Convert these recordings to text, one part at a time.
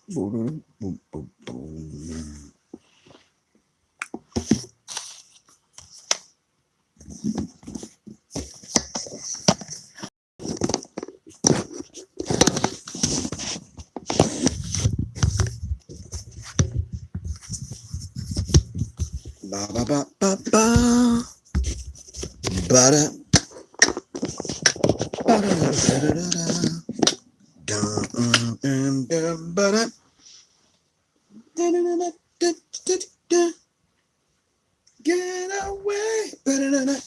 Boom, boom, boom, boom. Ba ba ba ba ba. Ba da ba da da da da da. Dun dun dun ba da. Da da da da da da. Get away. Ba da da da.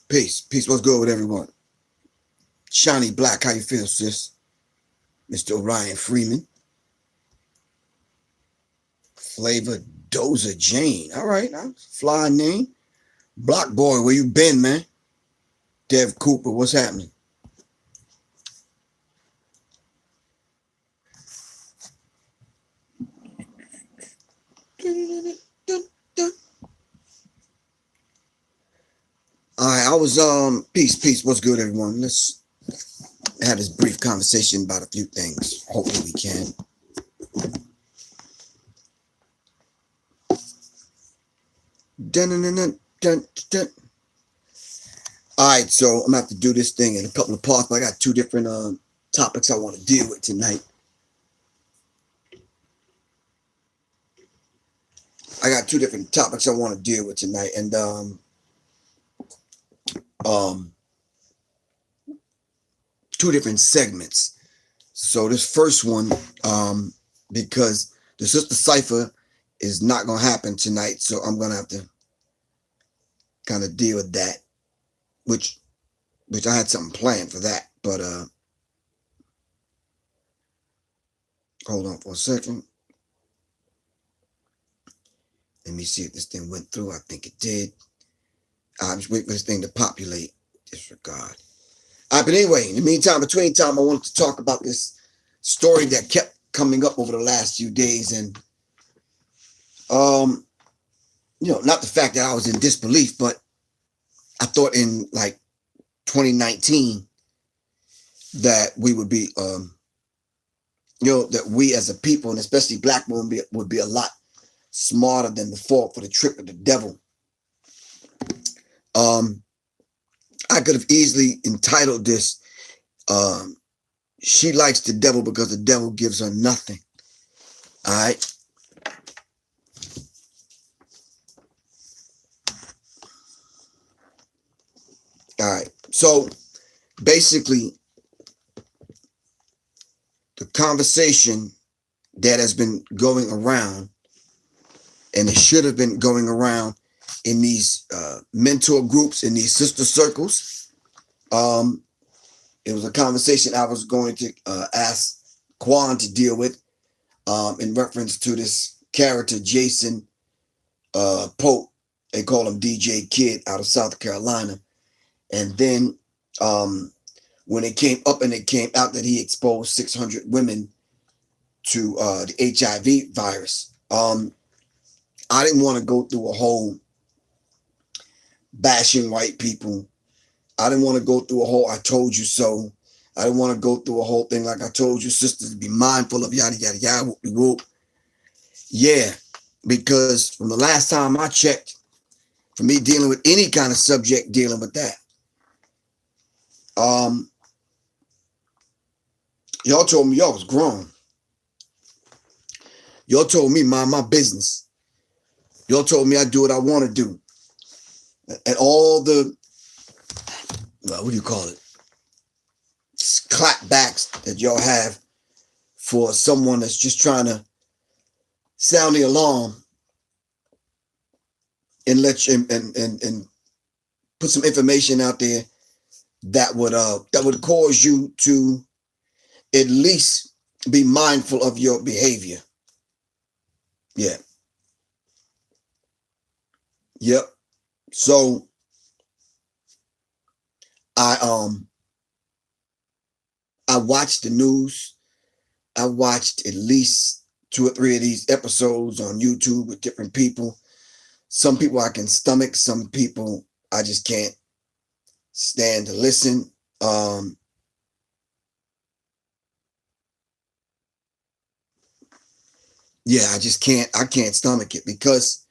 Peace. Peace. What's good with everyone? Shiny Black, how you feel, sis? Mr. Orion Freeman. Flavor Doza Jane. All right. Fly name. Block Boy, where you been, man? Dev Cooper, what's happening? All right, I was peace, what's good, everyone? Let's have this brief conversation about a few things. Hopefully we can. Dun, dun, dun, dun, dun. All right, so I'm gonna have to do this thing in a couple of parts, but I got two different topics I want to deal with tonight. I got two different topics I want to deal with tonight, and two different segments. So this first one, because the Sister Cipher is not gonna happen tonight, so I'm gonna have to kind of deal with that, which I had something planned for that, but hold on for a second. Let me see if this thing went through. I think it did. I'm just waiting for this thing to populate. Disregard. But anyway, in the meantime, between time, I wanted to talk about this story that kept coming up over the last few days, and not the fact that I was in disbelief, but I thought in like 2019 that we would be, that we as a people, and especially Black women, would be a lot smarter than the fall for the trick of the devil. I could have easily entitled this, she likes the devil because the devil gives her nothing. All right. All right. So basically, the conversation that has been going around, and it should have been going around in these mentor groups, in these sister circles, it was a conversation I was going to ask Quan to deal with in reference to this character, Jason Pope. They call him DJ Kid out of South Carolina. And then when it came up and it came out that he exposed 600 women to the HIV virus, I didn't want to go through a whole bashing white people. I didn't want to go through a whole I told you so. I didn't want to go through a whole thing like I told you, sisters, to be mindful of yada, yada, yada, whoop, whoop. Yeah, because from the last time I checked, for me dealing with any kind of subject dealing with that, y'all told me y'all was grown. Y'all told me mind my business. Y'all told me I do what I want to do. And all the, what do you call it? Clapbacks that y'all have for someone that's just trying to sound the alarm and let you and put some information out there that would cause you to at least be mindful of your behavior. Yeah. Yep. So I watched the news. I watched at least 2 or 3 of these episodes on YouTube with different people. Some people I can stomach, some people I just can't stand to listen. Yeah, I can't stomach it, because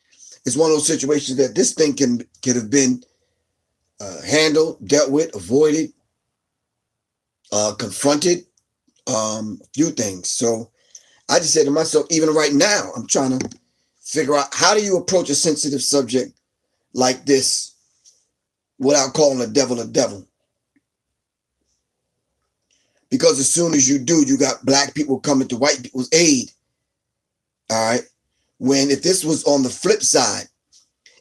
it's one of those situations that this thing could have been handled, dealt with, avoided, confronted, a few things. So I just said to myself, even right now, I'm trying to figure out, how do you approach a sensitive subject like this without calling the devil a devil? Because as soon as you do, you got black people coming to white people's aid. All right. When if this was on the flip side,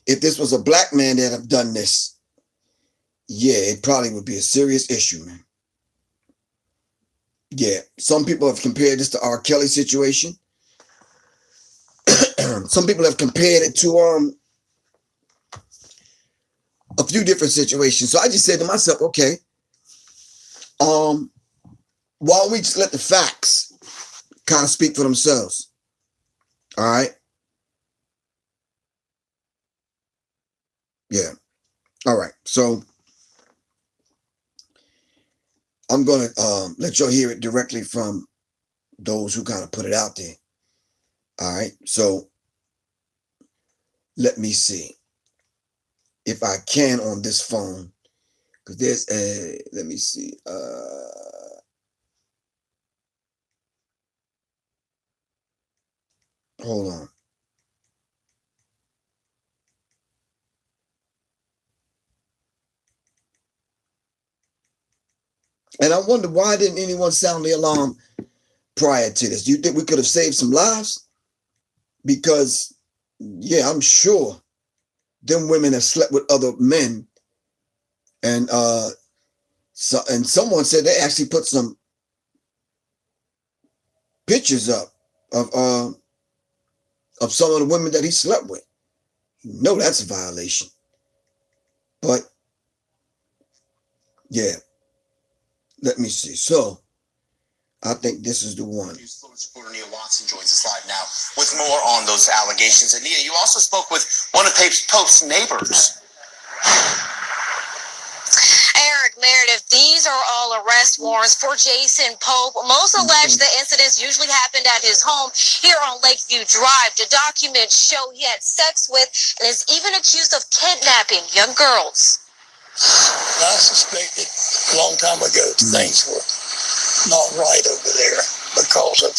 if this was a black man that have done this, yeah, it probably would be a serious issue, man. Yeah. Some people have compared this to R. Kelly situation. Some people have compared it to a few different situations. So I just said to myself, okay, why don't we just let the facts kind of speak for themselves? All right. Yeah. All right. So I'm going to let y'all hear it directly from those who kind of put it out there. All right. So let me see if I can on this phone, because there's a, let me see. Hold on. And I wonder, why didn't anyone sound the alarm prior to this? Do you think we could have saved some lives? Because, yeah, I'm sure them women have slept with other men. And and someone said they actually put some pictures up of some of the women that he slept with. You know that's a violation. But yeah, let me see. So I think this is the one. Supporter Nia Watson joins us live now with more on those allegations. And Nia, you also spoke with one of Pope's neighbors. Eric Meredith, these are all arrest warrants for Jason Pope. Most allege the incidents usually happened at his home here on Lakeview Drive. The documents show he had sex with and is even accused of kidnapping young girls. I suspected a long time ago things were not right over there because of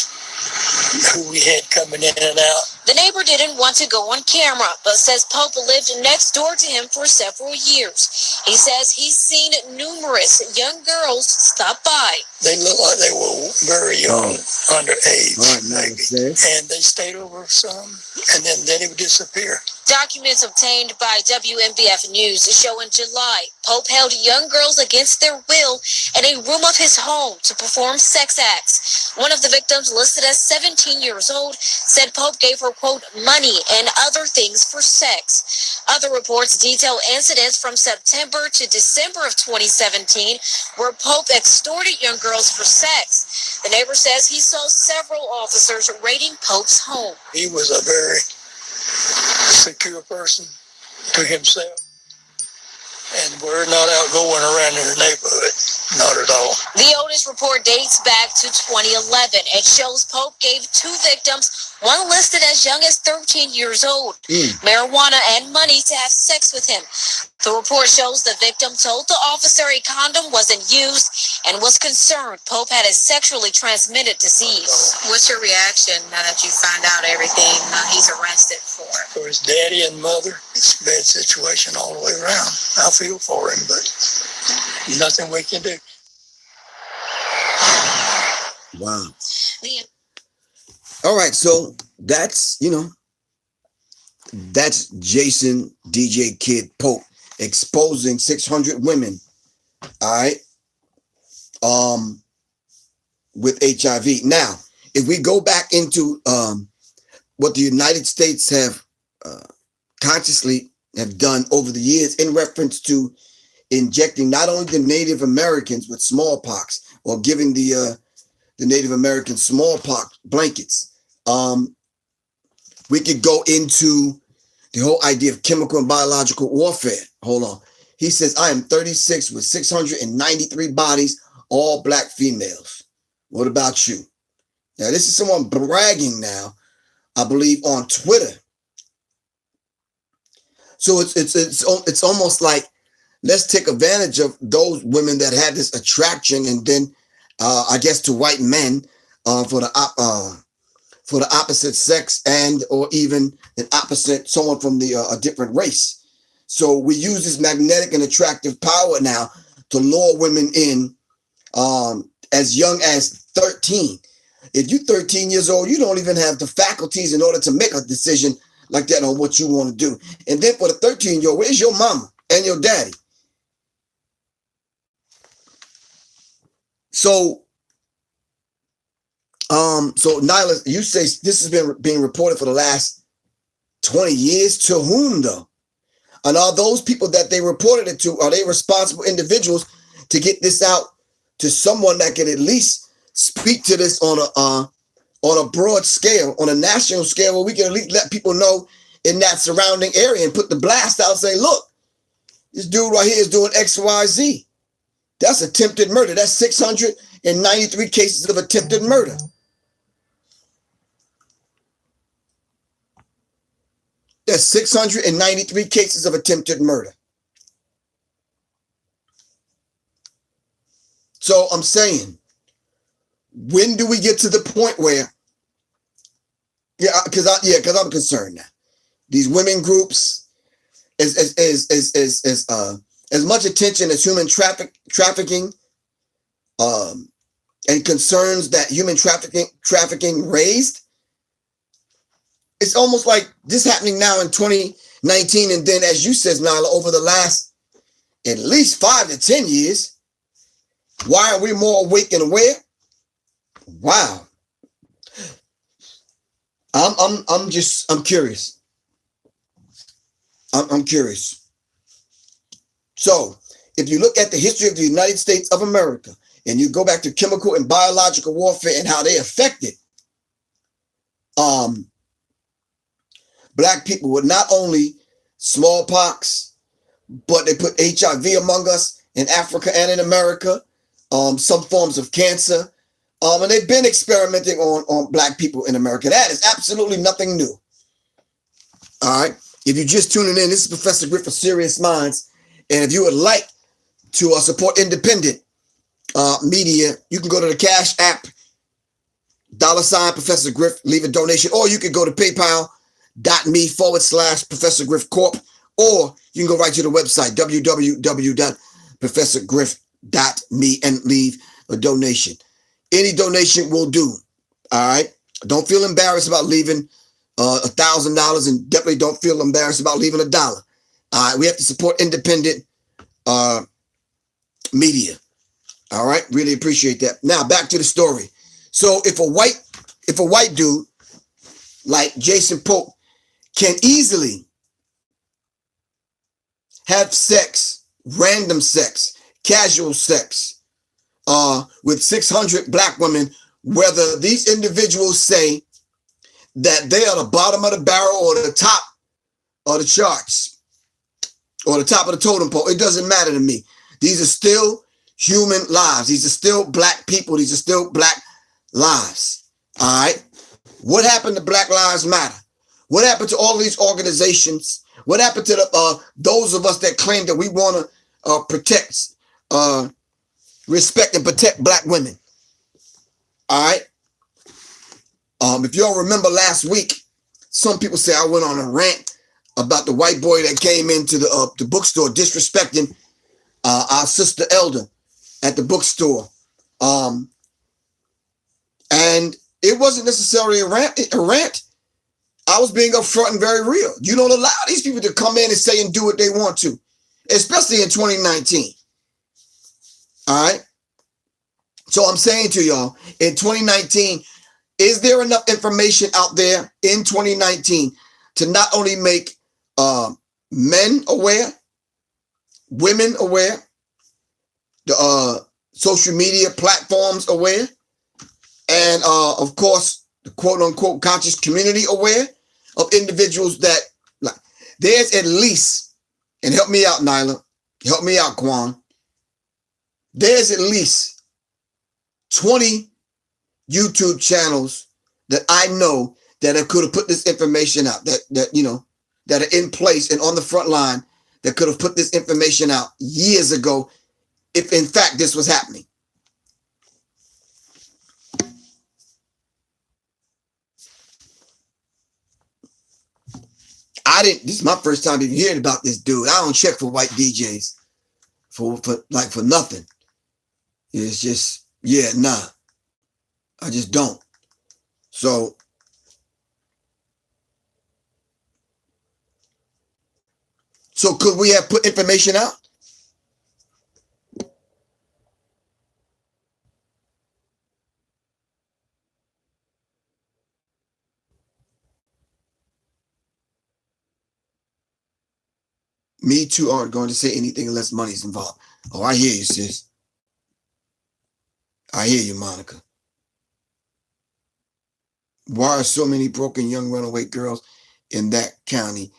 who we had coming in and out. The neighbor didn't want to go on camera, but says Pope lived next door to him for several years. He says he's seen numerous young girls stop by. They looked like they were very young, underage, maybe. And they stayed over some, and then they would disappear. Documents obtained by WMBF News show in July, Pope held young girls against their will in a room of his home to perform sex acts. One of the victims, listed as 17 years old, said Pope gave her, quote, money and other things for sex. Other reports detail incidents from September to December of 2017 where Pope extorted young girls for sex. The neighbor says he saw several officers raiding Pope's home. He was a very secure person to himself, and we're not out going around in the neighborhood, not at all. The oldest report dates back to 2011. It shows Pope gave 2 victims one listed as young as 13 years old, marijuana and money to have sex with him. The report shows the victim told the officer a condom wasn't used and was concerned Pope had a sexually transmitted disease. What's your reaction now that you find out everything he's arrested for? For his daddy and mother, it's a bad situation all the way around. I feel for him, but nothing we can do. Wow. All right, so that's, that's Jason DJ Kid Pope exposing 600 women, all right, with HIV. Now, if we go back into what the United States have consciously have done over the years in reference to injecting not only the Native Americans with smallpox or giving the Native American smallpox blankets, we could go into the whole idea of chemical and biological warfare. Hold on. He says, I am 36 with 693 bodies, all black females. What about you? Now, this is someone bragging now, I believe, on Twitter. So it's almost like, let's take advantage of those women that had this attraction, and then I guess to white men for the opposite sex, and or even an opposite, someone from a different race. So we use this magnetic and attractive power now to lure women in as young as 13. If you're 13 years old, you don't even have the faculties in order to make a decision like that on what you want to do. And then for the 13-year-old, where's your mama and your daddy? So Nyla, you say this has been being reported for the last 20 years. To whom, though? And are those people that they reported it to, are they responsible individuals to get this out to someone that can at least speak to this on a broad scale, on a national scale, where we can at least let people know in that surrounding area and put the blast out and say, look, this dude right here is doing X, Y, Z. That's attempted murder. That's 693 cases of attempted murder. That's 693 cases of attempted murder. So I'm saying, when do we get to the point where, because I'm concerned now. These women groups, as much attention as human trafficking, and concerns that human trafficking raised, it's almost like this happening now in 2019, and then, as you said, Nyla, over the last at least 5 to 10 years, why are we more awake and aware? Wow. I'm curious. I'm curious. So, if you look at the history of the United States of America, and you go back to chemical and biological warfare and how they affected Black people with not only smallpox, but they put HIV among us in Africa and in America, some forms of cancer, and they've been experimenting on Black people in America. That is absolutely nothing new. All right. If you're just tuning in, this is Professor Griff of Sirius Mindz, and if you would like to support independent media, you can go to the Cash App, $ Professor Griff, leave a donation, or you can go to PayPal.me/Professor Griff Corp, or you can go right to the website, www.professorgriff.me, and leave a donation. Any donation will do. All right. Don't feel embarrassed about leaving $1,000, and definitely don't feel embarrassed about leaving $1. All right. We have to support independent media. All right. Really appreciate that. Now back to the story. So if a white dude like Jason Pope can easily have sex, random sex, casual sex, with 600 Black women, whether these individuals say that they are the bottom of the barrel or the top of the charts or the top of the totem pole, it doesn't matter to me. These are still human lives. These are still Black people. These are still Black lives. All right. What happened to Black Lives Matter? What happened to all these organizations? What happened to those of us that claim that we want to protect, respect and protect black women? All right. If y'all remember last week, some people say I went on a rant about the white boy that came into the bookstore disrespecting our sister elder at the bookstore. And it wasn't necessarily a rant. I was being upfront and very real. You don't allow these people to come in and say and do what they want to, especially in 2019. All right. So I'm saying to y'all, in 2019, is there enough information out there in 2019 to not only make men aware, women aware, the social media platforms aware, and of course, the quote unquote conscious community aware of individuals that, like, there's at least, and help me out, Nyla, help me out, Quan, there's at least 20 YouTube channels that I know that I could have put this information out, that are in place and on the front line that could have put this information out years ago, if in fact this was happening. This is my first time even hearing about this dude. I don't check for white DJs for nothing. It's just, yeah, nah. I just don't. So could we have put information out? Me too aren't going to say anything unless money's involved. Oh, I hear you, sis. I hear you, Monica. Why are so many broken young runaway girls in that county?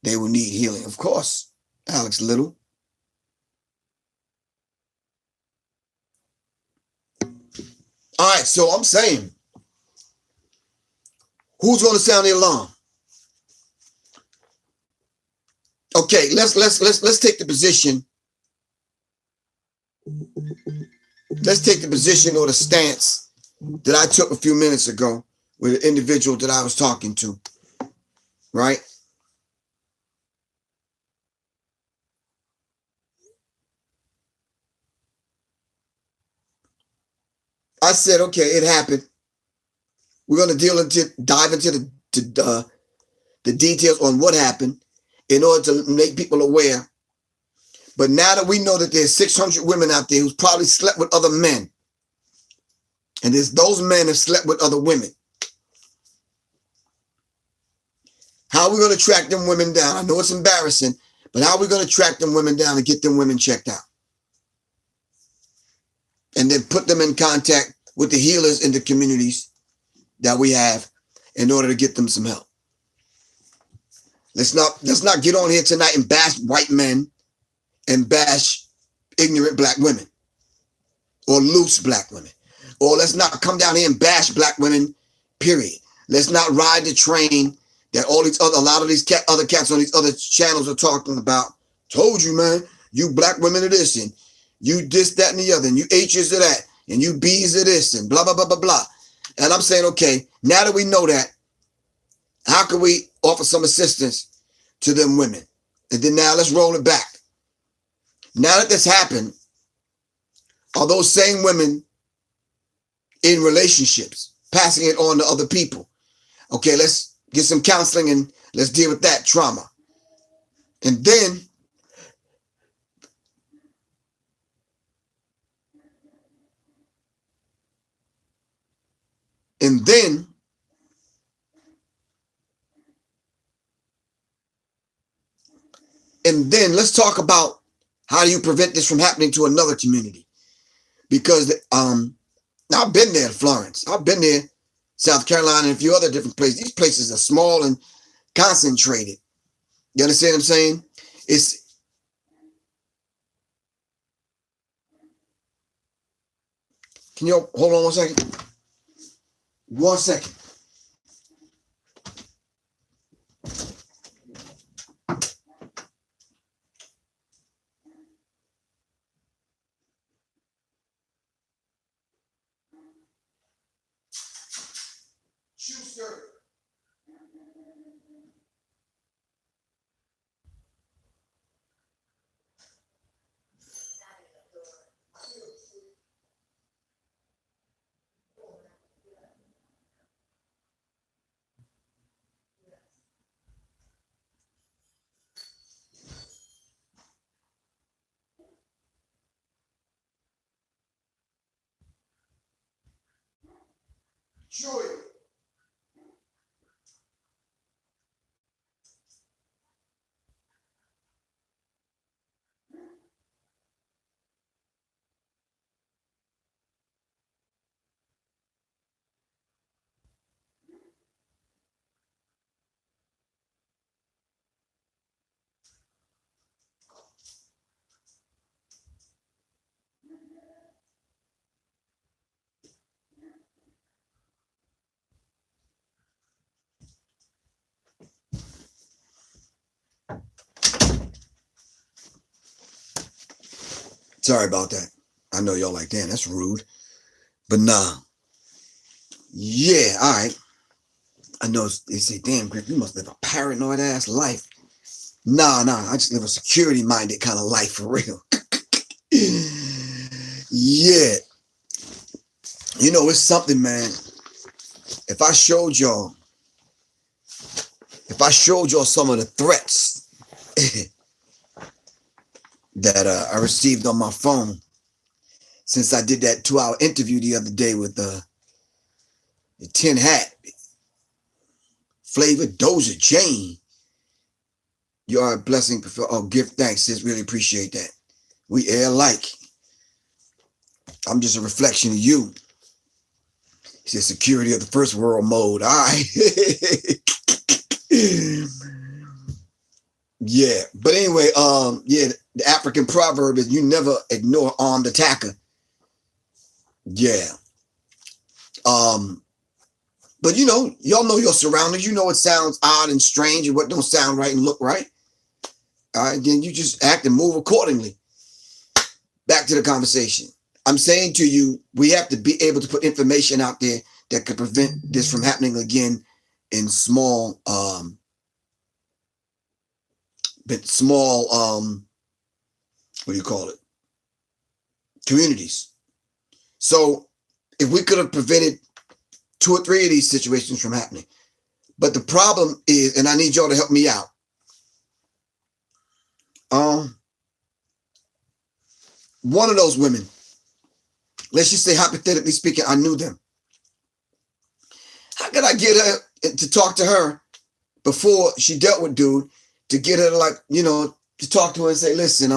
They will need healing. Of course, Alex Little. All right, so I'm saying, who's going to sound the alarm? Okay, let's take the position. Let's take the position or the stance that I took a few minutes ago with the individual that I was talking to, right? I said, okay, it happened. We're going to dive into the details on what happened in order to make people aware. But now that we know that there's 600 women out there who's probably slept with other men, and those men have slept with other women, how are we going to track them women down? I know it's embarrassing, but how are we going to track them women down and get them women checked out? And then put them in contact with the healers in the communities that we have in order to get them some help. Let's not get on here tonight and bash white men and bash ignorant black women or loose black women. Or let's not come down here and bash black women, period. Let's not ride the train that a lot of these other cats on these other channels are talking about. Told you, man, you black women are this, and you this, that, and the other, and you H's of that, and you B's of this, and blah, blah, blah, blah, blah. And I'm saying, okay, now that we know that, how can we offer some assistance to them women? And then now let's roll it back. Now that this happened, are those same women in relationships, passing it on to other people? Okay, let's get some counseling and let's deal with that trauma. And then let's talk about how do you prevent this from happening to another community? Because I've been there, Florence. I've been there, South Carolina, and a few other different places. These places are small and concentrated. You understand what I'm saying? Can you hold on 1 second? 1 second. Sure. Sorry about that. I know y'all like, damn, that's rude. But nah. Yeah, all right. I know they say, damn, Griff, you must live a paranoid ass life. Nah, I just live a security minded kind of life for real. Yeah. You know, it's something, man. If I showed y'all some of the threats that I received on my phone since I did that 2-hour interview the other day with the Tin Hat, Flavor Doja Jane. You are a blessing. Oh, give thanks, sis. Really appreciate that. We air alike. I'm just a reflection of you. He said security of the first world mode. All right. Yeah. But anyway, yeah, the African proverb is you never ignore armed attacker. Yeah. But you know, y'all know your surroundings. You know what sounds odd and strange and what don't sound right and look right. All right, then you just act and move accordingly. Back to the conversation. I'm saying to you, we have to be able to put information out there that could prevent this from happening again in small, what do you call it? Communities. So if we could have prevented 2 or 3 of these situations from happening. But the problem is, and I need y'all to help me out. One of those women, let's just say hypothetically speaking, I knew them. How could I get her to talk to her before she dealt with dude, to get her to, like, you know, to talk to her and say, listen,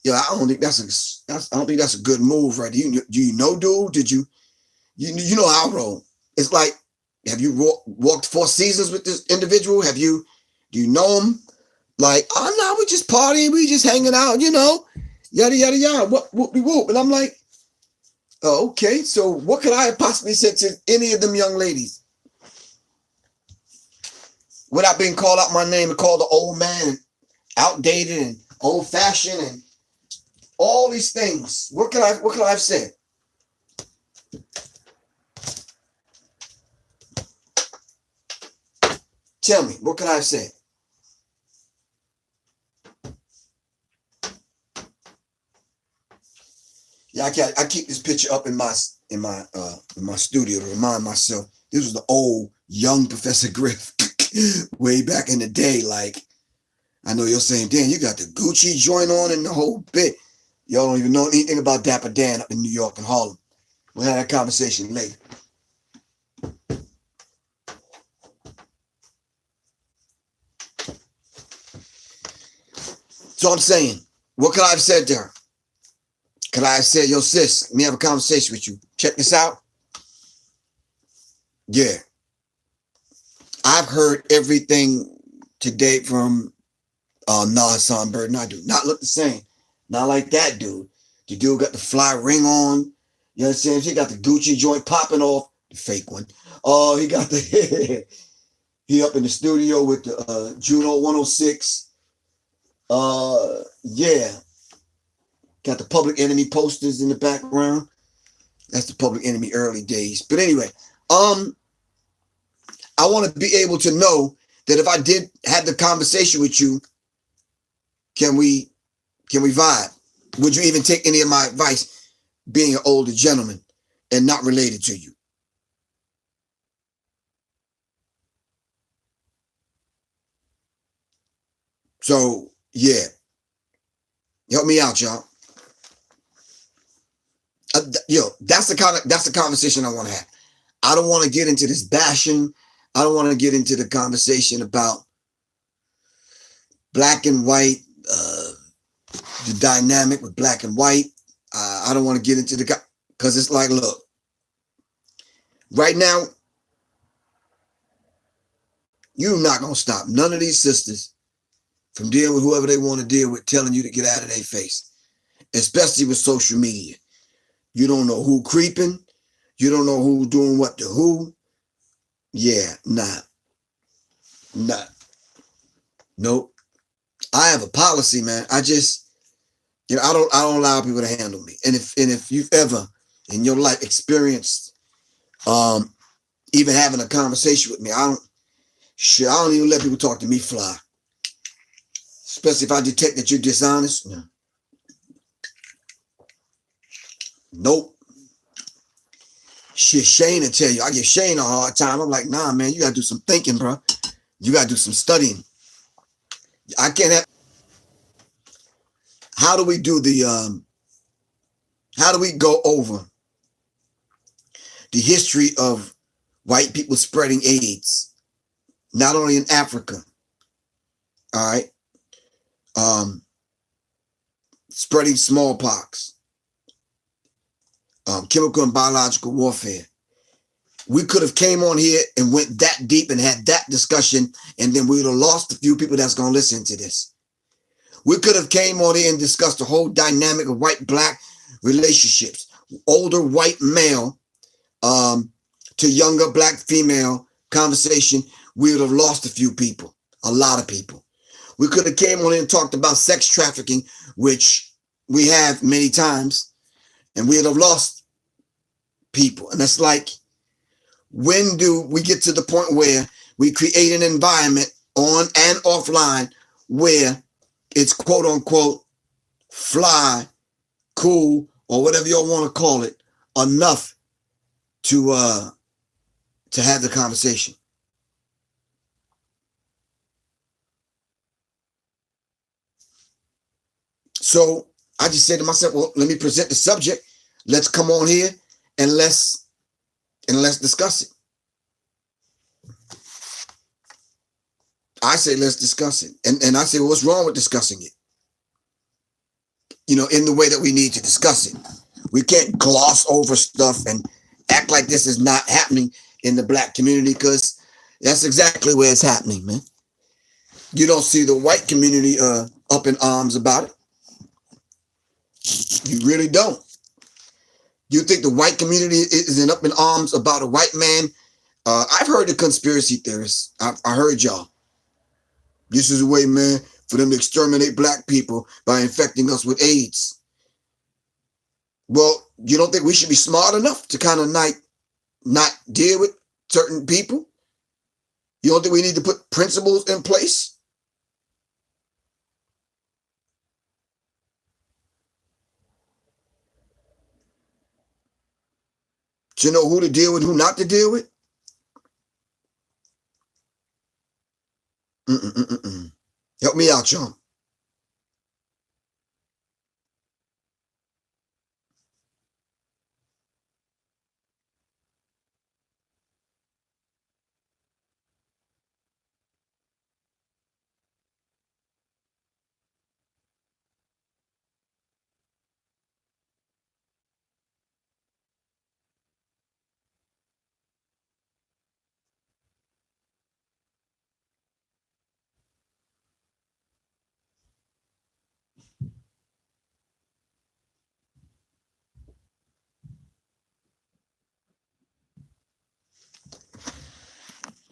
yeah, I don't think that's a good move, right? Do you know, dude? Did you know how I roll? It's like, have you walked 4 seasons with this individual? Do you know him? Like, oh no, we just partying, we just hanging out, you know, yada yada yada, whoop. And I'm like, oh, okay. So what could I have possibly said to any of them young ladies without being called out my name and called the old man and outdated and old fashioned and all these things? What could I have said? Tell me, what could I have said? Yeah, I keep this picture up in my studio to remind myself this was the old young Professor Griff way back in the day. Like, I know you're saying, Dan, you got the Gucci joint on and the whole bit. Y'all don't even know anything about Dapper Dan up in New York and Harlem. We'll have that conversation later. So I'm saying, what could I have said to her? Could I have said, yo, sis, let me have a conversation with you. Check this out. Yeah. I've heard everything today from Hassan Burden. I do not look the same. Not like that dude. The dude got the fly ring on. You understand? He got the Gucci joint popping off. The fake one. Oh, he got the... he up in the studio with the Juno 106. Yeah. Got the Public Enemy posters in the background. That's the Public Enemy early days. But anyway, I want to be able to know that if I did have the conversation with you, can we vibe? Would you even take any of my advice, being an older gentleman and not related to you? So yeah, help me out, y'all. That's the conversation I want to have. I don't want to get into this bashing. I don't want to get into the conversation about black and white, the dynamic with black and white. I don't want to get into because it's like, look, right now, you're not going to stop none of these sisters from dealing with whoever they want to deal with, telling you to get out of their face, especially with social media. You don't know who creeping. You don't know who's doing what to who. Yeah, nah. Nope. I have a policy, man. I just, I don't allow people to handle me. And if you've ever in your life experienced even having a conversation with me, I don't even let people talk to me fly. Especially if I detect that you're dishonest. No. Nope. Shit, Shane will tell you. I give Shane a hard time. I'm like, nah, man, you gotta do some thinking, bro. You gotta do some studying. I can't have. How do we do how do we go over the history of white people spreading AIDS, not only in Africa, all right, spreading smallpox, chemical and biological warfare. We could have came on here and went that deep and had that discussion, and then we would have lost a few people that's going to listen to this. We could have came on here and discussed the whole dynamic of white-black relationships, older white male to younger black female conversation. We would have lost a few people, a lot of people. We could have came on here and talked about sex trafficking, which we have many times, and we would have lost people. And it's like, when do we get to the point where we create an environment on and offline where it's quote unquote fly, cool, or whatever y'all want to call it, enough to have the conversation? So I just said to myself, well, let me present the subject. Let's come on here and let's discuss it. I say, let's discuss it. And I say, well, what's wrong with discussing it? In the way that we need to discuss it. We can't gloss over stuff and act like this is not happening in the black community, because that's exactly where it's happening, man. You don't see the white community up in arms about it. You really don't. You think the white community isn't up in arms about a white man? I've heard the conspiracy theorists. I heard y'all. This is a way, man, for them to exterminate black people by infecting us with AIDS. Well, you don't think we should be smart enough to kind of not deal with certain people? You don't think we need to put principles in place? To know who to deal with, who not to deal with? Help me out, y'all.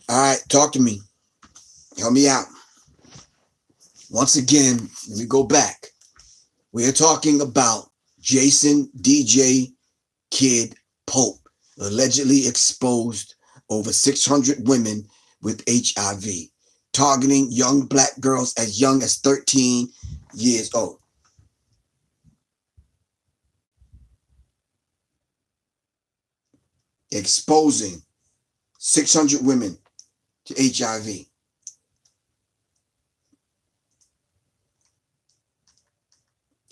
All right, talk to me. Help me out. Once again, let me go back. We are talking about Jason DJ Kid Pope, allegedly exposed over 600 women with HIV, targeting young black girls as young as 13 years old. Exposing 600 women to HIV.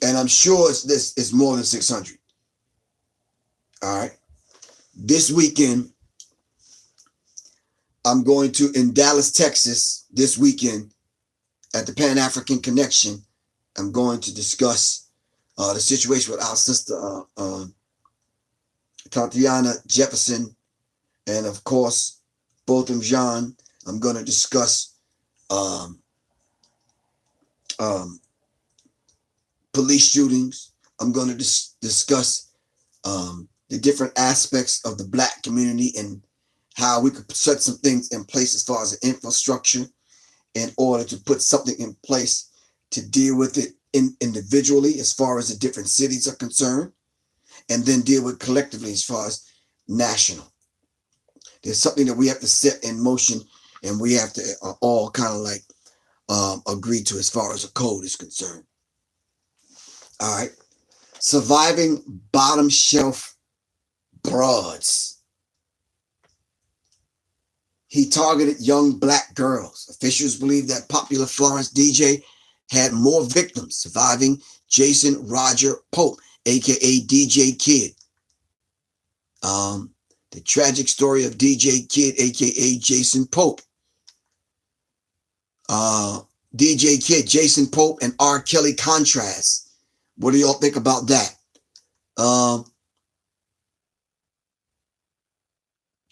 And I'm sure it's more than 600. All right. This weekend, I'm going to, in Dallas, Texas, this weekend at the Pan-African Connection, I'm going to discuss the situation with our sister, Tatiana Jefferson, and of course, Botham Jean. I'm going to discuss police shootings. I'm going to discuss the different aspects of the black community and how we could set some things in place as far as the infrastructure in order to put something in place to deal with it individually as far as the different cities are concerned, and then deal with collectively as far as national. There's something that we have to set in motion, and we have to all kind of like agree to as far as a code is concerned. All right. Surviving bottom shelf broads. He targeted young black girls. Officials believe that popular Florence DJ had more victims, surviving Jason Roger Pope, aka DJ Kid. The tragic story of DJ Kid, aka Jason Pope. DJ Kid, Jason Pope, and R. Kelly contrast. What do y'all think about that?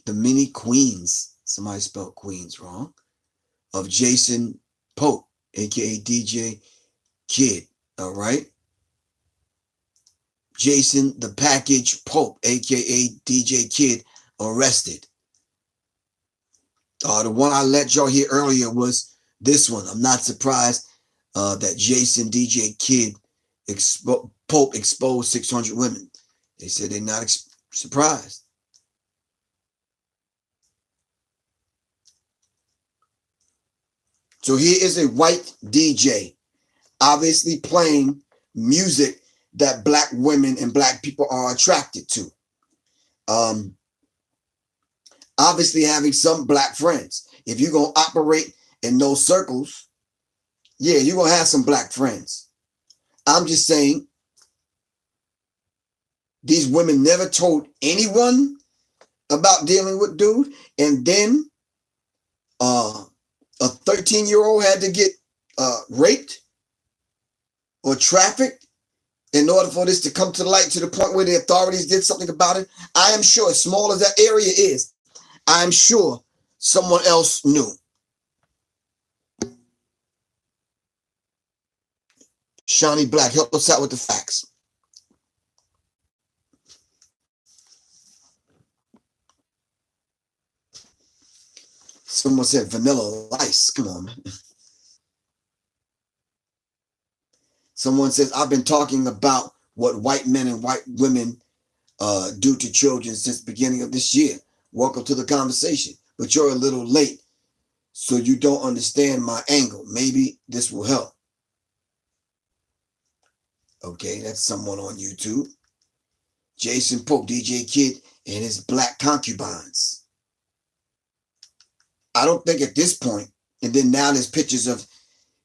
The mini queens, somebody spelled queens wrong, of Jason Pope, aka DJ Kid. All right. Jason the Package Pope, aka DJ Kid, arrested. The one I let y'all hear earlier was this one. I'm not surprised that Jason DJ Kid Pope exposed 600 women. They said they're not surprised. So here is a white DJ, obviously playing music that black women and black people are attracted to. Obviously having some black friends. If you're going to operate in those circles, yeah, you're going to have some black friends. I'm just saying, these women never told anyone about dealing with dude, and then a 13-year-old had to get raped or trafficked in order for this to come to the light, to the point where the authorities did something about it. I am sure, as small as that area is, I'm sure someone else knew. Shawnee Black, help us out with the facts. Someone said vanilla ice. Come on, man. Someone says, I've been talking about what white men and white women do to children since the beginning of this year. Welcome to the conversation, but you're a little late, so you don't understand my angle. Maybe this will help. Okay, that's someone on YouTube. Jason Pope, DJ Kid, and his black concubines. I don't think at this point, and then now there's pictures of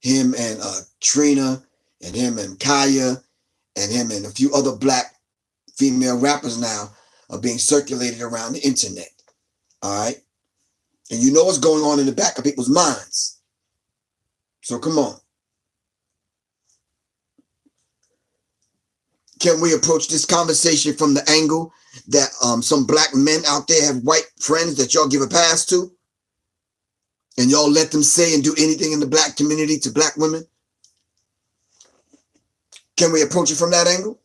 him and Trina, and him and Kaya, and him and a few other black female rappers now are being circulated around the internet. All right. And you know what's going on in the back of people's minds. So come on. Can we approach this conversation from the angle that some black men out there have white friends that y'all give a pass to? And y'all let them say and do anything in the black community to black women? Can we approach it from that angle?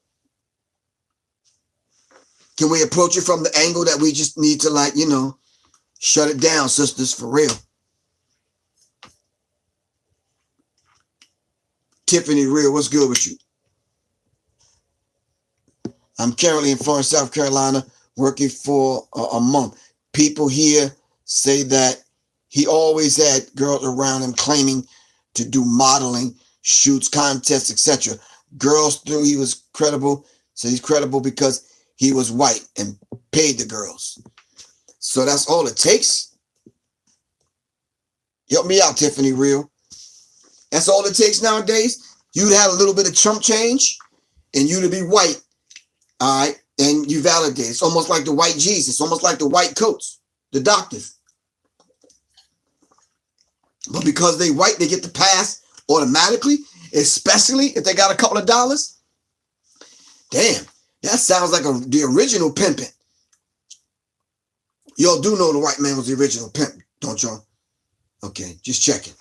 Can we approach it from the angle that we just need to, like, shut it down, sisters, for real? Tiffany Real, what's good with you? I'm currently in Florence, South Carolina, working for a month. People here say that he always had girls around him claiming to do modeling, shoots, contests, etc. Girls knew he was credible, so he's credible because he was white and paid the girls. So that's all it takes. Help me out, Tiffany Real. That's all it takes nowadays. You'd have a little bit of chump change and you to be white, all right, and you validate. It's almost like the white Jesus, almost like the white coats, the doctors. But because they white, they get the pass automatically, especially if they got a couple of dollars. Damn, that sounds like the original pimping. Y'all do know the white man was the original pimp, don't y'all? Okay, just checking.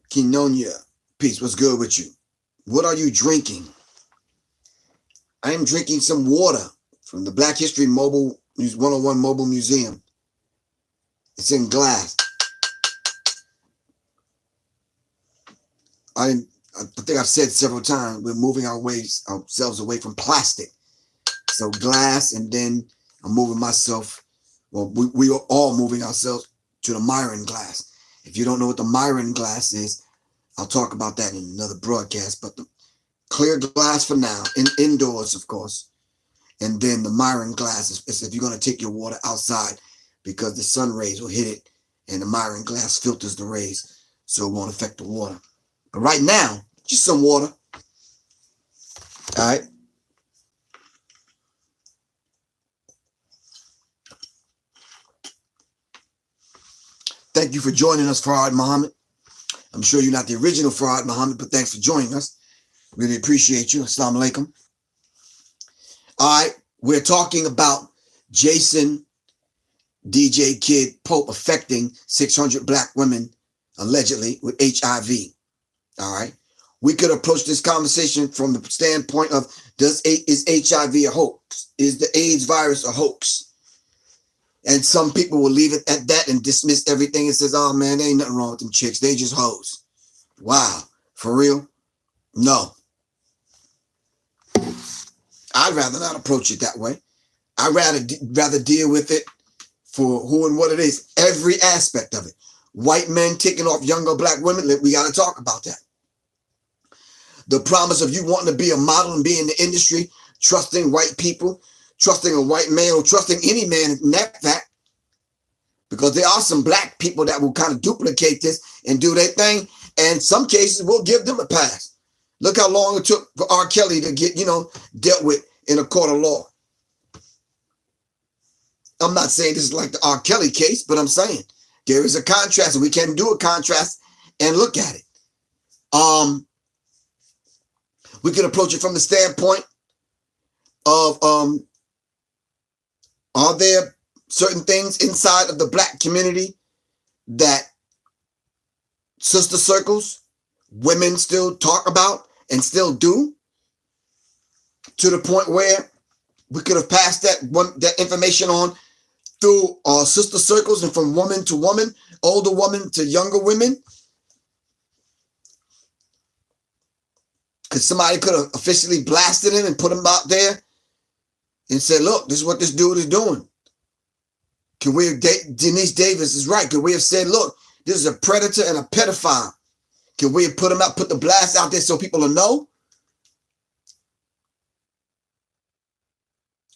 Kinonia, peace, what's good with you? What are you drinking? I am drinking some water from the Black History 101 Mobile Museum. It's in glass. I think I've said several times, we're moving ourselves away from plastic. So glass, and then I'm moving myself, well, we are all moving ourselves to the Myron glass. If you don't know what the Myron glass is, I'll talk about that in another broadcast, but the clear glass for now, indoors, of course. And then the Myron glass is if you're going to take your water outside, because the sun rays will hit it and the Myron glass filters the rays, so it won't affect the water. But right now, just some water. All right. Thank you for joining us, Farad Muhammad. I'm sure you're not the original Farad Muhammad, but thanks for joining us. Really appreciate you. Assalamu alaikum. All right. We're talking about Jason DJ Kid Pope affecting 600 black women allegedly with HIV. All right. We could approach this conversation from the standpoint of, is HIV a hoax? Is the AIDS virus a hoax? And some people will leave it at that and dismiss everything and says, oh man, there ain't nothing wrong with them chicks. They just hoes. Wow. For real? No. I'd rather not approach it that way. I'd rather deal with it for who and what it is. Every aspect of it. White men taking off younger black women. We got to talk about that. The promise of you wanting to be a model and be in the industry, trusting white people, trusting a white man, or trusting any man in that fact. Because there are some black people that will kind of duplicate this and do their thing. And some cases we'll give them a pass. Look how long it took for R. Kelly to get, dealt with in a court of law. I'm not saying this is like the R. Kelly case, but I'm saying there is a contrast, and we can do a contrast and look at it. We can approach it from the standpoint of, are there certain things inside of the black community that sister circles, women still talk about and still do, to the point where we could have passed that information on through our sister circles and from woman to woman, older woman to younger women? Because somebody could have officially blasted him and put him out there and said, look, this is what this dude is doing. Can we have, Denise Davis is right. Can we have said, look, this is a predator and a pedophile? Can we have put him out, put the blast out there so people will know?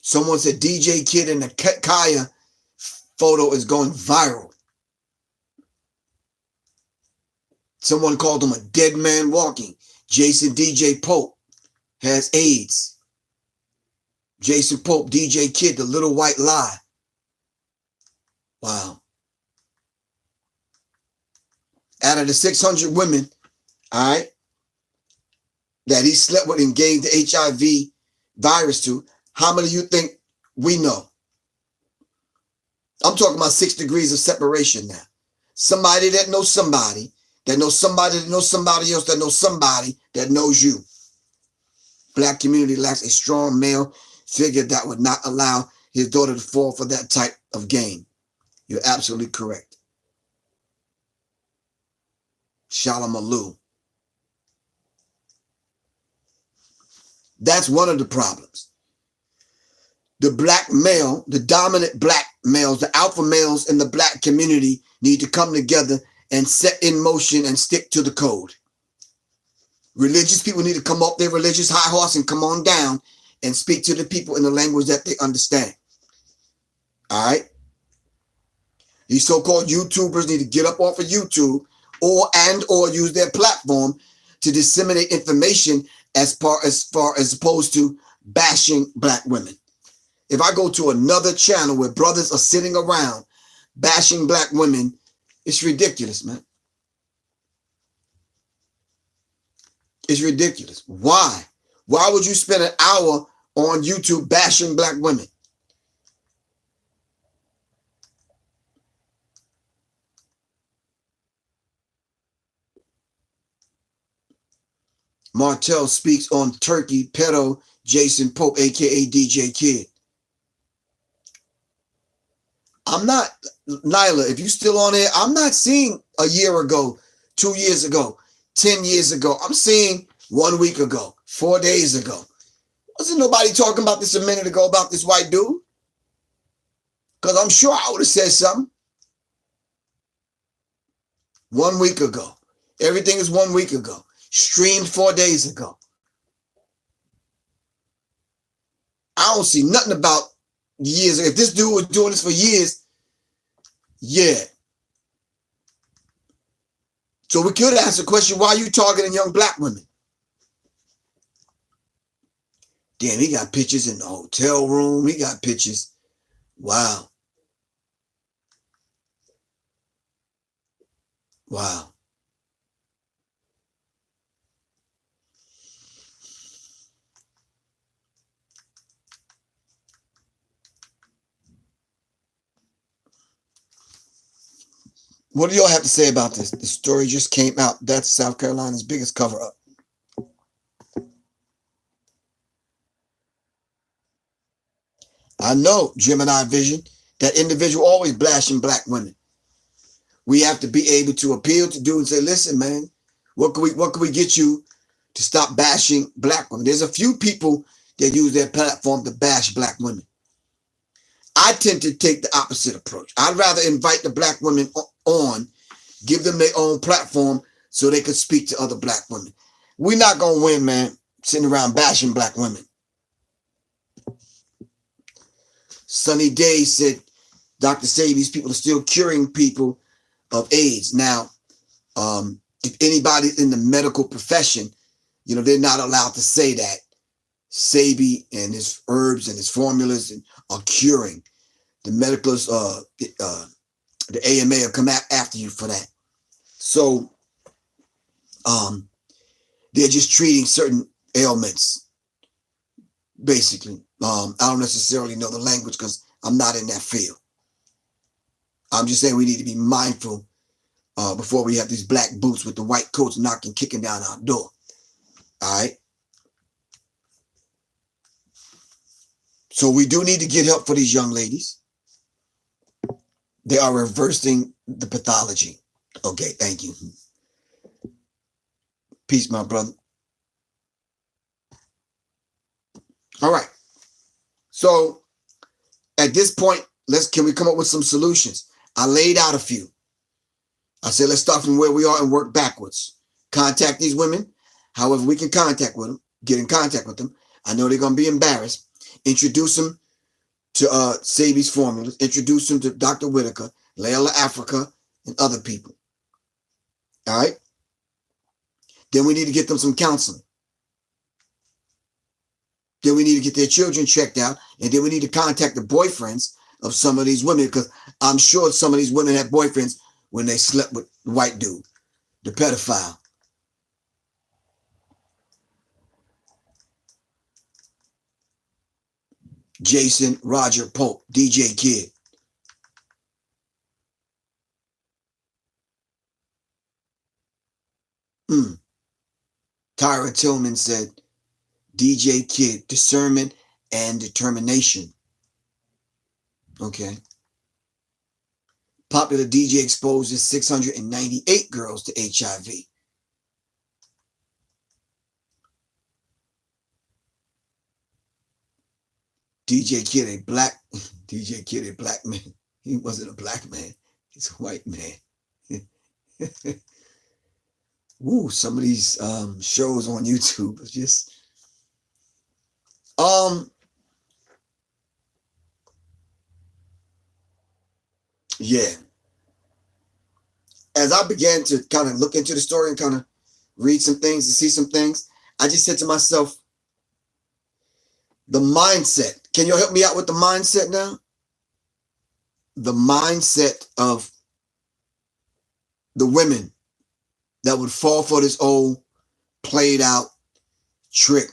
Someone said DJ Kid and the Kaya photo is going viral. Someone called him a dead man walking. Jason DJ Pope has AIDS. Jason Pope, DJ Kid, the little white lie. Wow. Out of the 600 women, all right, that he slept with and gave the HIV virus to, how many of you think we know? I'm talking about 6 degrees of separation now. Somebody that knows somebody, that knows somebody that knows somebody else, that knows somebody that knows you. Black community lacks a strong male figure that would not allow his daughter to fall for that type of game. You're absolutely correct. 6 degrees of separation now. Somebody that knows somebody, that knows somebody else, that knows somebody that knows somebody else, that knows somebody that knows somebody else, that knows you. Black community lacks a strong male figure that would not allow his daughter to fall for that type of game. You're absolutely correct. Shalom. That's one of the problems. The black male, the dominant black males, the alpha males in the black community need to come together and set in motion and stick to the code. Religious people need to come up their religious high horse and come on down and speak to the people in the language that they understand. All right? These so-called YouTubers need to get up off of YouTube or use their platform to disseminate information as far as opposed to bashing black women. If I go to another channel where brothers are sitting around bashing black women, it's ridiculous, man. It's ridiculous. Why? Why would you spend an hour on YouTube bashing black women? Martell speaks on Turkey pedo Jason Pope, aka DJ Kid. I'm not, Nyla, if you still on there, I'm not seeing a year ago, 2 years ago, 10 years ago. I'm seeing 1 week ago, 4 days ago. Wasn't nobody talking about this a minute ago about this white dude? Because I'm sure I would have said something. 1 week ago. Everything is 1 week ago. Streamed 4 days ago. I don't see nothing about years. If this dude was doing this for years, yeah. So we could ask the question, why are you targeting young black women? Damn, he got pictures in the hotel room. He got pictures. Wow. Wow. What do y'all have to say about this? The story just came out. That's South Carolina's biggest cover-up. I know, Gemini Vision, that individual always bashing black women. We have to be able to appeal to do and say, listen, man, what can we get you to stop bashing black women? There's a few people that use their platform to bash black women. I tend to take the opposite approach. I'd rather invite the black women on, give them their own platform so they could speak to other black women. We're not going to win, man, sitting around bashing black women. Sunny Day said, Dr. Say, these people are still curing people of AIDS. Now, if anybody in the medical profession, they're not allowed to say that. Sabi and his herbs and his formulas are curing. The medicals, the AMA will come after you for that. So, they're just treating certain ailments, basically. I don't necessarily know the language because I'm not in that field. I'm just saying we need to be mindful before we have these black boots with the white coats kicking down our door. All right. So we do need to get help for these young ladies. They are reversing the pathology. Okay, thank you. Peace, my brother. All right. So at this point, can we come up with some solutions? I laid out a few. I said, let's start from where we are and work backwards. Contact these women, however we can contact with them, get in contact with them. I know they're going to be embarrassed. Introduce them to Sabi's formulas. Introduce them to Dr. Whitaker, Layla Africa, and other people. All right? Then we need to get them some counseling. Then we need to get their children checked out. And then we need to contact the boyfriends of some of these women, because I'm sure some of these women had boyfriends when they slept with the white dude, the pedophile. Jason Roger Pope, DJ Kid. Tyra Tillman said, DJ Kid, discernment and determination. Okay. Popular DJ exposes 698 girls to HIV. DJ Kid, a black man. He wasn't a black man. He's a white man. Woo, some of these shows on YouTube are just yeah. As I began to kind of look into the story and kind of read some things and see some things, I just said to myself, the mindset. Can you help me out with the mindset now? The mindset of the women that would fall for this old played out trick.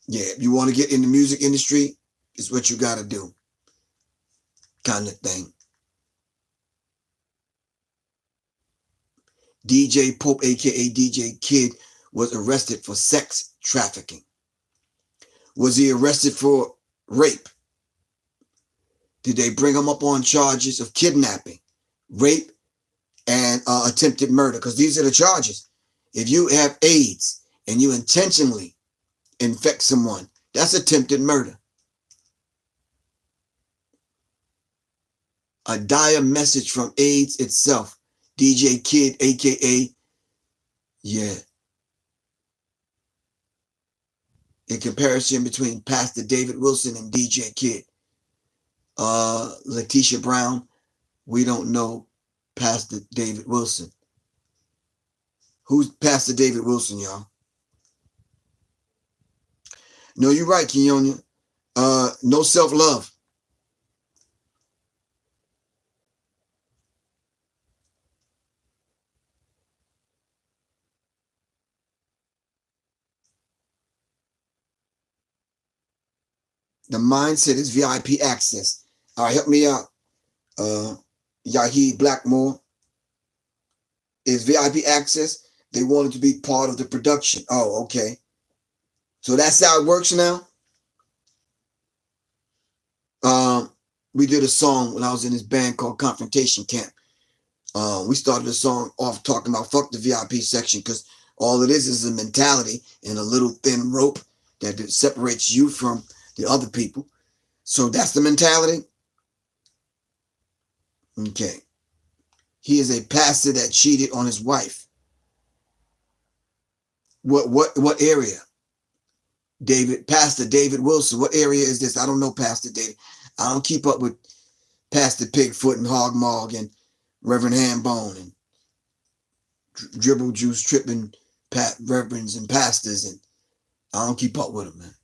Yeah, if you want to get in the music industry, it's what you got to do. Kind of thing. DJ Pope, aka DJ Kid, was arrested for sex trafficking. Was he arrested for rape? Did they bring him up on charges of kidnapping, rape, and attempted murder? Because these are the charges. If you have AIDS and you intentionally infect someone, that's attempted murder. A dire message from AIDS itself. DJ Kid, aka, yeah. In comparison between Pastor David Wilson and DJ Kid. Letitia Brown, we don't know Pastor David Wilson. Who's Pastor David Wilson, y'all? No, you're right, Kenyonia. No self-love. The mindset is VIP access. All right, help me out. Yahid Blackmore. Is VIP access. They wanted to be part of the production. Oh, okay. So that's how it works now. We did a song when I was in this band called Confrontation Camp. We started the song off talking about fuck the VIP section, because all it is a mentality and a little thin rope that separates you from the other people. So that's the mentality. Okay. He is a pastor that cheated on his wife. What area? Pastor David Wilson. What area is this? I don't know Pastor David. I don't keep up with Pastor Pigfoot and Hog Mog and Reverend Hambone and Dribble Juice Tripping reverends and pastors, and I don't keep up with them, man.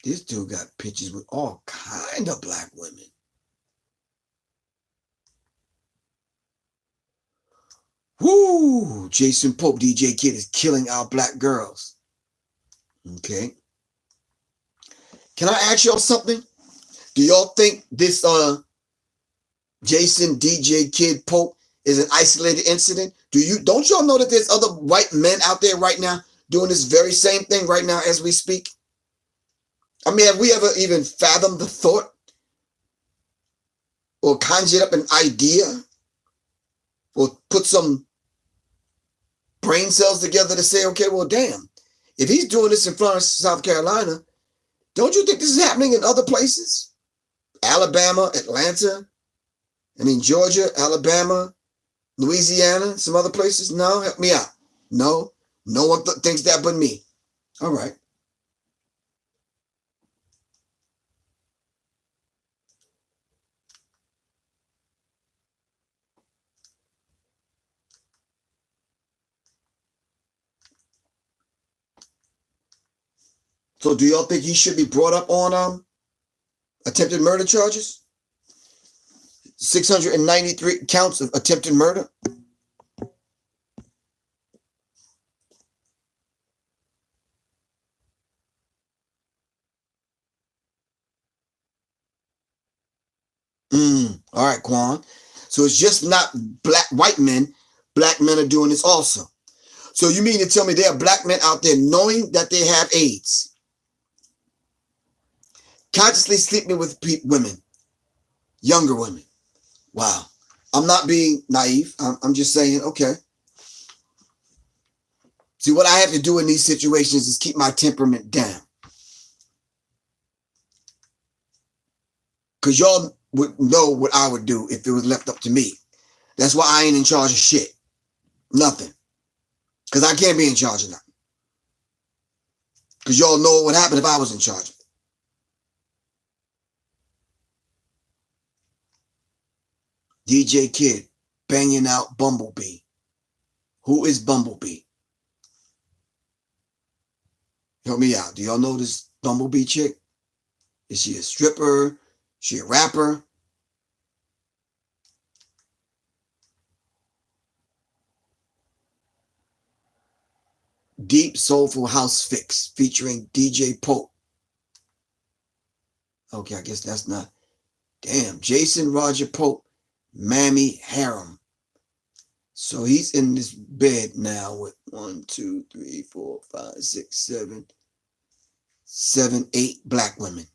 This dude got pictures with all kind of black women. Woo! Jason Pope, DJ Kid, is killing our black girls. Okay. Can I ask y'all something? Do y'all think this Jason DJ Kid Pope is an isolated incident? Don't y'all know that there's other white men out there right now doing this very same thing right now as we speak? I mean, have we ever even fathomed the thought or conjured up an idea or put some brain cells together to say, okay, well, damn, if he's doing this in Florence, South Carolina, don't you think this is happening in other places? Alabama, Atlanta, Georgia, Alabama, Louisiana, some other places? No, help me out. No one thinks that but me. All right. So do y'all think he should be brought up on attempted murder charges? 693 counts of attempted murder? All right, Quan. So it's just not white men, black men are doing this also. So you mean to tell me there are black men out there knowing that they have AIDS, consciously sleeping with women, younger women? Wow. I'm not being naive. I'm just saying, okay. See, what I have to do in these situations is keep my temperament down. Because y'all would know what I would do if it was left up to me. That's why I ain't in charge of shit. Nothing. Because I can't be in charge of nothing. Because y'all know what would happen if I was in charge of it. DJ Kid banging out Bumblebee. Who is Bumblebee? Help me out. Do y'all know this Bumblebee chick? Is she a stripper? She a rapper? Deep Soulful House Fix featuring DJ Pope. Okay, I guess that's not. Damn, Jason Roger Pope, Mammy Harem. So he's in this bed now with 1, 2, 3, 4, 5, 6, 7, 8 black women.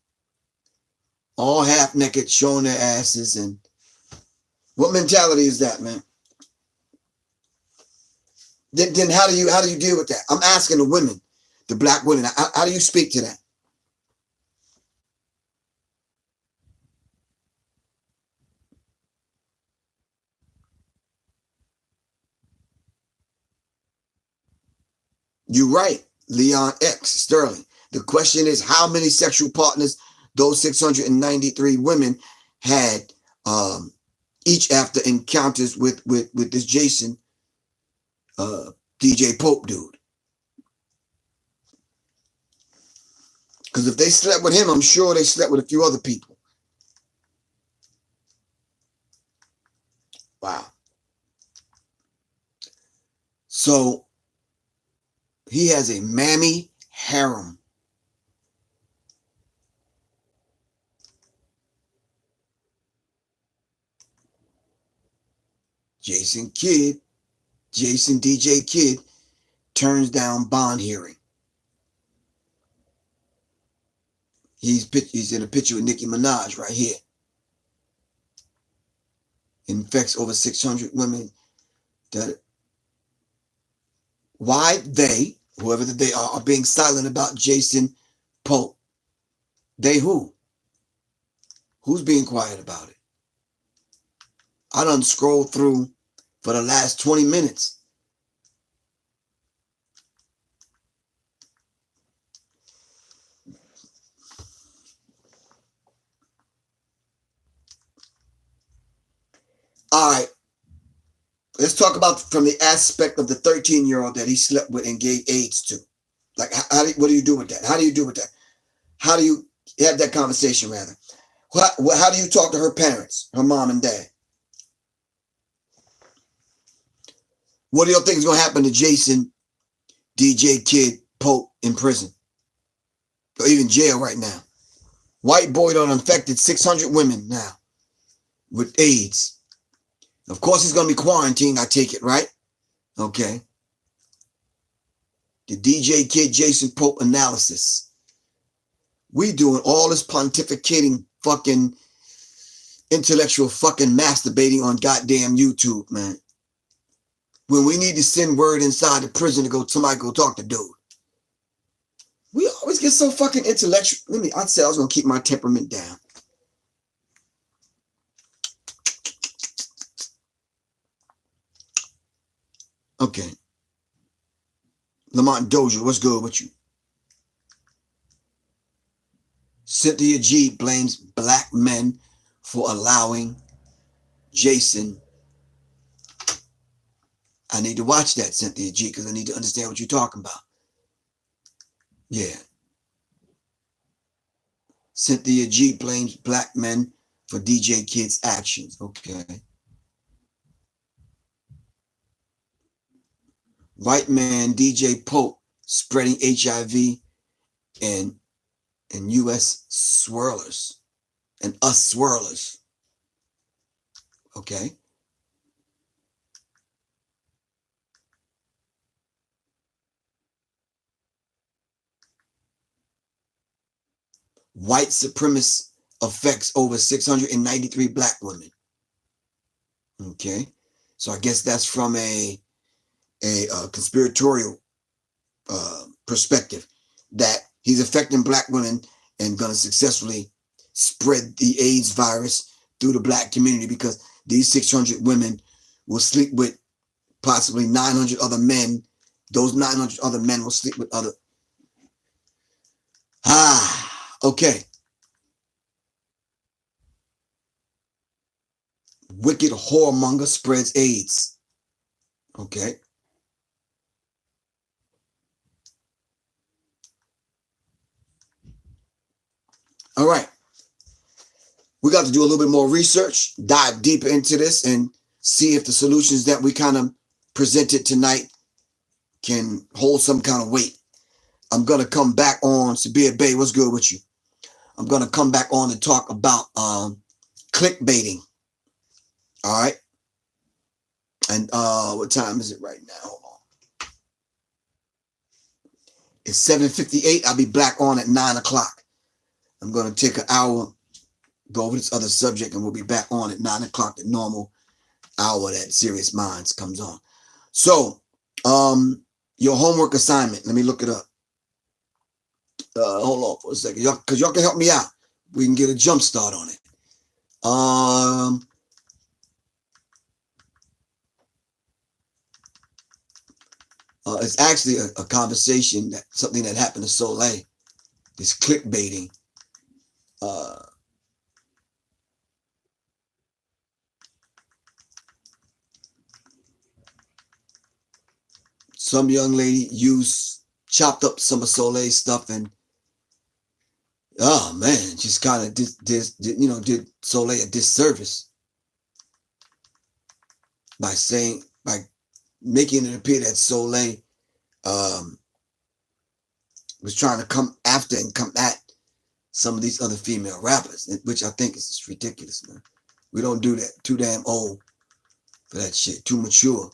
All half naked, showing their asses. And what mentality is that, man? Then how do you deal with that? I'm asking the women, the black women, how do you speak to that? You're right, Leon X. Sterling. The question is how many sexual partners those 693 women had each after encounters with this Jason DJ Pope dude. Because if they slept with him, I'm sure they slept with a few other people. Wow. So he has a mammy harem. Jason DJ Kid turns down bond hearing. He's in a picture with Nicki Minaj right here. Infects over 600 women. Why they, whoever they are being silent about Jason Pope? They who? Who's being quiet about it? I done scrolled through for the last 20 minutes. All right. Let's talk about from the aspect of the 13-year-old that he slept with and gave AIDS to. Like, what do you do with that? How do you do with that? How do you have that conversation, rather? How do you talk to her parents, her mom and dad? What do you think is going to happen to Jason, DJ Kid, Pope in prison? Or even jail right now? White boy done infected 600 women now with AIDS. Of course, he's going to be quarantined, I take it, right? Okay. The DJ Kid Jason Pope analysis. We doing all this pontificating fucking intellectual fucking masturbating on goddamn YouTube, man. When we need to send word inside the prison to somebody go talk to dude. We always get so fucking intellectual. I said I was going to keep my temperament down. Okay. Lamont Dozier, what's good with you? Cynthia G blames black men for allowing Jason. I need to watch that, Cynthia G, because I need to understand what you're talking about. Yeah. Cynthia G blames black men for DJ Kid's actions. Okay. White man DJ Pope spreading HIV and U.S. swirlers and us swirlers. Okay. white supremacist affects over 693 black women. Okay, so I guess that's from a conspiratorial perspective, that he's affecting black women and going to successfully spread the AIDS virus through the black community, because these 600 women will sleep with possibly 900 other men. Those 900 other men will sleep with other. Okay. Wicked whoremonger spreads AIDS. Okay. All right. We got to do a little bit more research, dive deeper into this, and see if the solutions that we kind of presented tonight can hold some kind of weight. I'm going to come back on. Sabir Bay, what's good with you? I'm going to come back on and talk about clickbaiting. All right. And what time is it right now? Hold on. It's 7:58. I'll be back on at 9 o'clock. I'm going to take an hour, go over this other subject, and we'll be back on at 9 o'clock, the normal hour that Sirius Mindz comes on. So, your homework assignment, let me look it up. Hold on for a second, because y'all can help me out. We can get a jump start on it. It's actually a conversation, that something that happened to Soleil, this clickbaiting. Some young lady chopped up some of Soleil's stuff, and oh man, just kind of did Soleil a disservice by making it appear that Soleil was trying to come after and come at some of these other female rappers, which I think is just ridiculous, man. We don't do that. Too damn old for that shit. Too mature.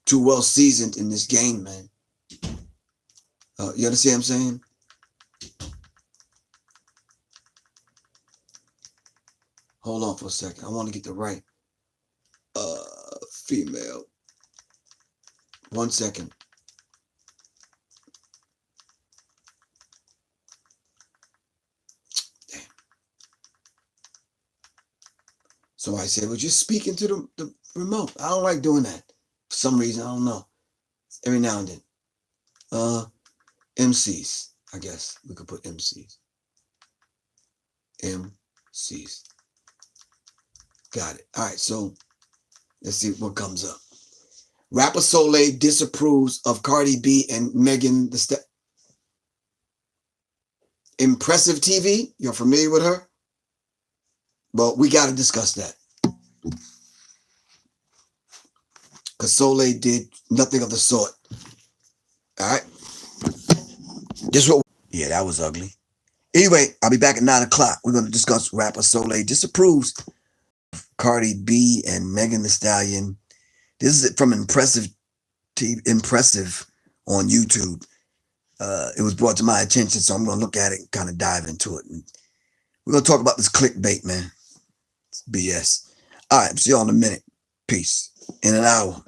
Too well seasoned in this game, man. You understand what I'm saying? Hold on for a second. I want to get the right female. 1 second. Damn. Somebody said, well, just speak into the remote. I don't like doing that. For some reason, I don't know. Every now and then. MCs, I guess. We could put MCs. MCs. Got it. All right, so let's see what comes up. Rapper Soleil disapproves of Cardi B and Megan Thee Stallion. Impressive TV. You're familiar with her? Well, we got to discuss that. Because Soleil did nothing of the sort. All right. Yeah, that was ugly. Anyway, I'll be back at 9 o'clock. We're going to discuss rapper Soleil disapproves of Cardi B and Megan Thee Stallion. This is from Impressive on YouTube. It was brought to my attention, so I'm going to look at it and kind of dive into it. And we're going to talk about this clickbait, man. It's BS. All right, see y'all in a minute. Peace. In an hour.